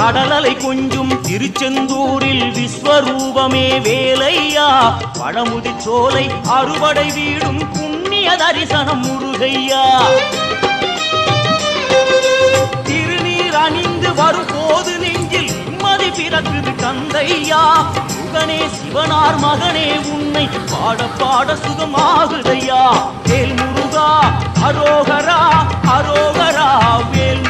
கடலலை கொஞ்சும் திருச்செந்தூரில் விஸ்வரூபமே வேலையா பழமுதி சோலை அறுவடை வீடும் புண்ணிய தரிசனம் முருகையா திருநீர் அணிந்து வரும் போது நெஞ்சில் நிம்மதி பிறக்குது கந்தையா முகனே சிவனார் மகனே உன்னை பாட பாட சுகமாகுதையா வேல் முருகா அரோகரா அரோகரா வேல்